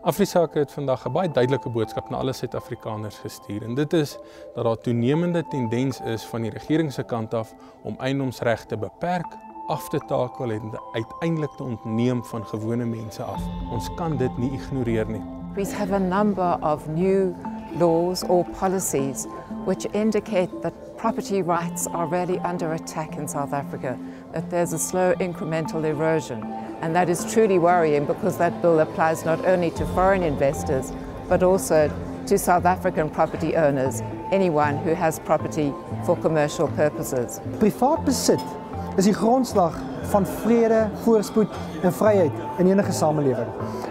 Afrisake het vandag 'n baie duidelike boodskap na alle Suid-Afrikaners gestuur en dit is dat daar toenemende tendens is van die regering se kant af om eiendomsregte beperk, af te takel en uiteindelik te ontneem van gewone mense af. Ons kan dit nie ignoreer nie. We have a number of new laws or policies which indicate that property rights are really under attack in South Africa, that there's a slow incremental erosion. And that is truly worrying because that bill applies not only to foreign investors, but also to South African property owners, anyone who has property for commercial purposes. Privaat besit is die grondslag van vrede, voorspoed en vryheid in enige samelewing.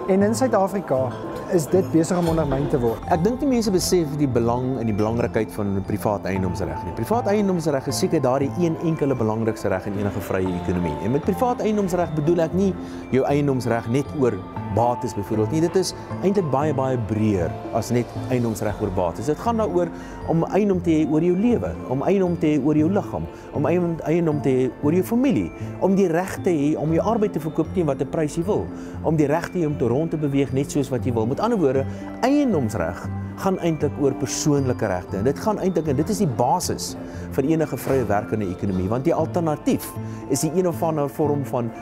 En in Suid-Afrika is dit besig om ondermyn te word. Ek dink die mense besef die belang en die belangrikheid van privaat eiendomsreg nie. Privaat eiendomsreg is seker daardie een enkele belangrikste reg in enige vrye ekonomie. En met privaat eiendomsreg bedoel ek nie jou eiendomsreg net oor bates byvoorbeeld nie. Dit is eintlik baie breër as net eiendomsreg oor bates. Dit gaan daaroor om eiendom te hê oor jou lewe, om eiendom te hê oor jou liggaam, om eiendom te hê oor jou familie, om die reg te hê om jou arbeid te verkoop teen watter prys jy wil, om die reg te hê om te rond te beweeg net soos wat jy wil. Met ander woorde, eiendomsreg gaan eintlik oor persoonlike regte en dit gaan eintlik en dit is die basis vir enige vrye werkende ekonomie, want die alternatief is die een of ander vorm van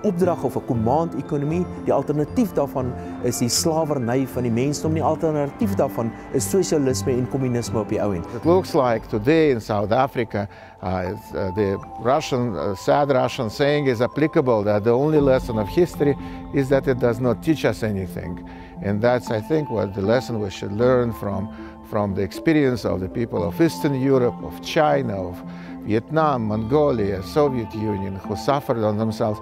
opdrag of 'n command-ekonomie. Die alternatief daarvan is die slawerny van die mensdom. Die alternatief daarvan is sosialisme en kommunisme op die ou end. It looks like today in South Africa, the sad Russian saying is applicable, that the only lesson of history is that it does not teach us anything. And that's, I think, what the lesson we should learn from the experience of the people of Eastern Europe, of China, of Vietnam, Mongolia, Soviet Union, who suffered on themselves.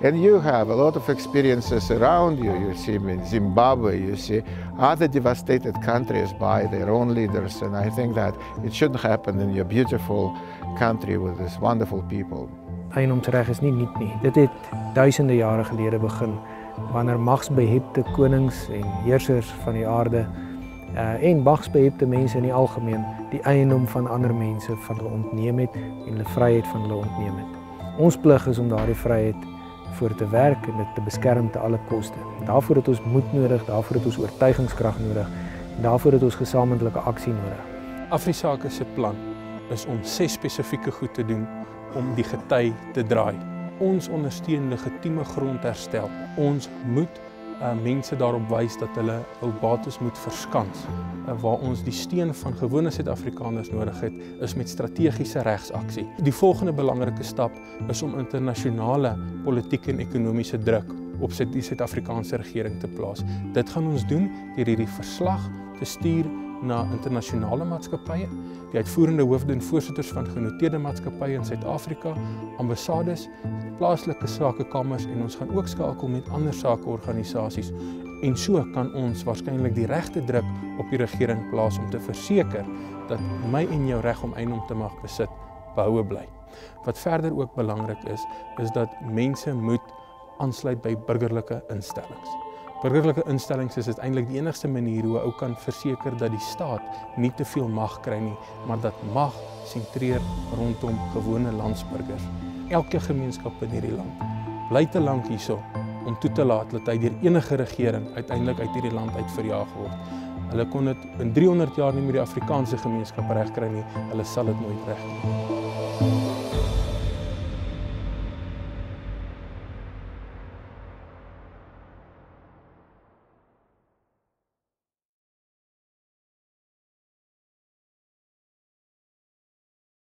And you have a lot of experiences around you. You see in Zimbabwe, you see other devastated countries by their own leaders. And I think that it shouldn't happen in your beautiful country with these wonderful people. Eiendomsreg is nie nuut nie. Dit het duisende jare gelede begin, wanneer magsbehepte konings en heersers van die aarde en magsbehepte mense in die algemeen die eiendom van ander mense van hulle ontneem het en hulle vryheid van hulle ontneem het. Ons plig is om daardie vryheid voor te werk en dit te beskerm te alle koste. Daarvoor het ons moed nodig, daarvoor het ons oortuigingskrag nodig en daarvoor het ons gesamentlike aksie nodig. Afrisake se plan is om 6 spesifieke goed te doen om die gety te draai. Ons ondersteun legitieme grondherstel. Ons moet mense daarop wys dat hulle hul bates moet verskans. Waar ons die steun van gewone Suid-Afrikaners nodig het, is met strategiese regsaksie. Die volgende belangrike stap is om internasionale politieke en ekonomiese druk op die Suid-Afrikaanse regering te plaas. Dit gaan ons doen deur hierdie verslag te stuur na internasionale maatskappye, die uitvoerende hoofde en voorsitters van genoteerde maatskappye in Suid-Afrika, ambassades, plaaslike sakekamers en ons gaan ook skakel met ander sakeorganisasies. En so kan ons waarskynlik die regte druk op die regering plaas om te verseker dat my en jou reg om eiendom te mag besit behoue bly. Wat verder ook belangrik is dat mense moet aansluit by burgerlike instellings. Burgerlike instellings is uiteindelik die enigste manier hoe 'n ou kan verseker dat die staat nie te veel mag kry nie, maar dat mag sentreer rondom gewone landsburgers. Elke gemeenskap in hierdie land bly te lank hierso om toe te laat dat hy deur enige regering uiteindelik uit hierdie land uit verjaag word. Hulle kon dit in 300 jaar nie meer die Afrikaanse gemeenskap regkry nie, hulle sal dit nooit regkry.